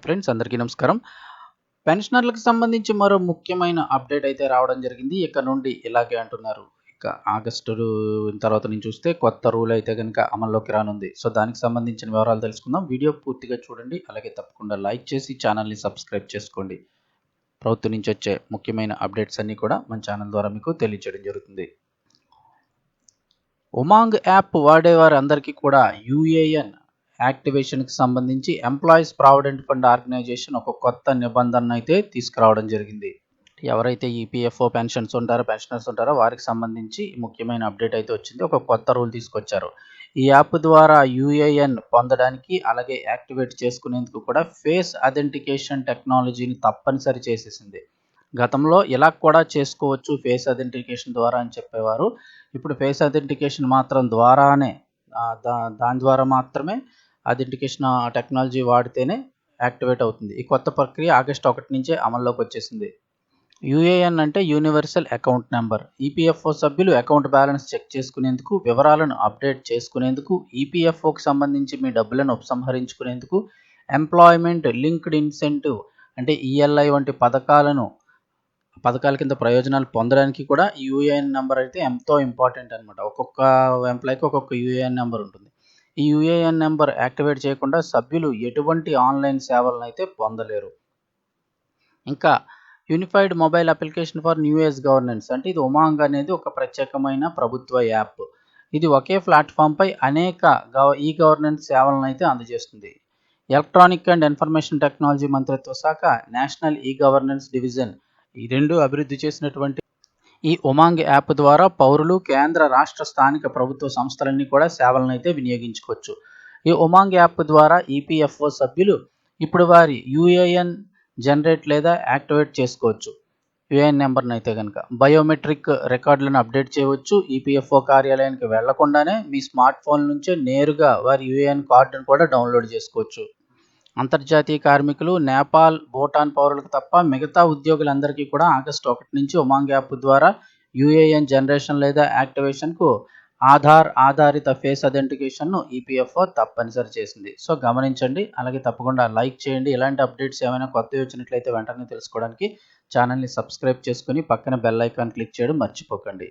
Friends అందరికీ నమస్కారం. పెన్షనర్లకు సంబంధించి మరో ముఖ్యమైన అప్డేట్ అయితే రావడం జరిగింది. ఇక నుండి ఇలాగే అంటున్నారు. ఇక ఆగస్టు తర్వాత నుంచి చూస్తే కొత్త రూల్ అయితే గనుక అమల్లోకి రానుంది. సో, దానికి సంబంధించిన వివరాలు తెలుసుకుందాం. వీడియో పూర్తిగా చూడండి. అలాగే తప్పకుండా లైక్ చేసి ఛానల్‌ని సబ్స్క్రైబ్ చేసుకోండి. ప్రభుత్వం నుంచి వచ్చే ముఖ్యమైన అప్డేట్స్ అన్నీ కూడా మన ఛానల్ ద్వారా మీకు తెలియజేయడం జరుగుతుంది. ఉమాంగ్ యాప్ వాడేవారందరికీ కూడా యూఏఎన్ యాక్టివేషన్కి సంబంధించి ఎంప్లాయీస్ ప్రావిడెంట్ ఫండ్ ఆర్గనైజేషన్ ఒక కొత్త నిబంధన అయితే తీసుకురావడం జరిగింది. ఎవరైతే ఈపీఎఫ్ఓ పెన్షనర్స్ ఉంటారో వారికి సంబంధించి ముఖ్యమైన అప్డేట్ అయితే వచ్చింది. ఒక కొత్త రూల్ తీసుకొచ్చారు. ఈ యాప్ ద్వారా యూఏఎన్ పొందడానికి అలాగే యాక్టివేట్ చేసుకునేందుకు కూడా ఫేస్ అథెంటికేషన్ టెక్నాలజీని తప్పనిసరి చేసేసింది. గతంలో ఇలా కూడా చేసుకోవచ్చు ఫేస్ అథెంటికేషన్ ద్వారా అని చెప్పేవారు. ఇప్పుడు ఫేస్ అథెంటికేషన్ మాత్రం ద్వారానే దాని ద్వారా మాత్రమే అథెంటికేషన్ టెక్నాలజీ వాడితేనే యాక్టివేట్ అవుతుంది. ఈ కొత్త ప్రక్రియ ఆగస్టు 1 నుంచే అమల్లోకి వచ్చేసింది. యూఏఎన్ అంటే యూనివర్సల్ అకౌంట్ నెంబర్. ఈపీఎఫ్ఓ సభ్యులు అకౌంట్ బ్యాలెన్స్ చెక్ చేసుకునేందుకు, వివరాలను అప్డేట్ చేసుకునేందుకు, ఈపీఎఫ్ఓకి సంబంధించి మీ డబ్బులను ఉపసంహరించుకునేందుకు, ఎంప్లాయ్మెంట్ లింక్డ్ ఇన్సెంటివ్ అంటే ఈఎల్ఐ వంటి పథకాల కింద ప్రయోజనాలు పొందడానికి కూడా యూఏఎన్ నెంబర్ అయితే ఎంతో ఇంపార్టెంట్ అనమాట. ఒక్కొక్క ఎంప్లాయ్కి ఒక్కొక్క యూఏఎన్ నెంబర్ ఉంటుంది. ఈ యూఏఎన్ నెంబర్ యాక్టివేట్ చేయకుండా సభ్యులు ఎటువంటి ఆన్లైన్ సేవలను అయితే పొందలేరు. ఇంకా unified mobile application for new age governance అంటే ఇది ఉమాంగ్ అనేది ఒక ప్రత్యేకమైన ప్రభుత్వ యాప్. ఇది ఒకే ప్లాట్ఫామ్పై అనేక ఈ గవర్నెన్స్ సేవలను అయితే అందజేస్తుంది. ఎలక్ట్రానిక్ అండ్ ఇన్ఫర్మేషన్ టెక్నాలజీ మంత్రిత్వ శాఖ, నేషనల్ ఈ గవర్నెన్స్ డివిజన్ ఈ రెండు అభివృద్ధి చేసినటువంటి ఈ ఉమాంగ్ యాప్ ద్వారా పౌరులు, కేంద్ర, రాష్ట్ర, స్థానిక ప్రభుత్వ సంస్థలన్నీ కూడా సేవలను అయితే వినియోగించుకోవచ్చు. ఈ ఉమాంగ్ యాప్ ద్వారా ఈపీఎఫ్ఓ సభ్యులు ఇప్పుడు వారి యూఏఎన్ జనరేట్ లేదా యాక్టివేట్ చేసుకోవచ్చు. యూఏఎన్ నెంబర్ని అయితే కనుక బయోమెట్రిక్ రికార్డులను అప్డేట్ చేయవచ్చు. ఈపీఎఫ్ఓ కార్యాలయానికి వెళ్లకుండానే మీ స్మార్ట్ ఫోన్ నుంచే నేరుగా వారి యూఏఎన్ కార్డును కూడా డౌన్లోడ్ చేసుకోవచ్చు. అంతర్జాతీయ కార్మికులు, నేపాల్, భూటాన్ పౌరులకు తప్ప మిగతా ఉద్యోగులందరికీ కూడా ఆగస్టు 1 నుంచి ఉమాంగ్ యాప్ ద్వారా యూఏఎన్ జనరేషన్ లేదా యాక్టివేషన్కు ఆధారిత ఫేస్ అథెంటికేషన్ను ఈపీఎఫ్ఓ తప్పనిసరి చేసింది. సో, గమనించండి. అలాగే తప్పకుండా లైక్ చేయండి. ఇలాంటి అప్డేట్స్ ఏమైనా కొత్తవి వచ్చినట్లయితే వెంటనే తెలుసుకోవడానికి ఛానల్ని సబ్స్క్రైబ్ చేసుకుని పక్కన బెల్ ఐకాన్ క్లిక్ చేయడం మర్చిపోకండి.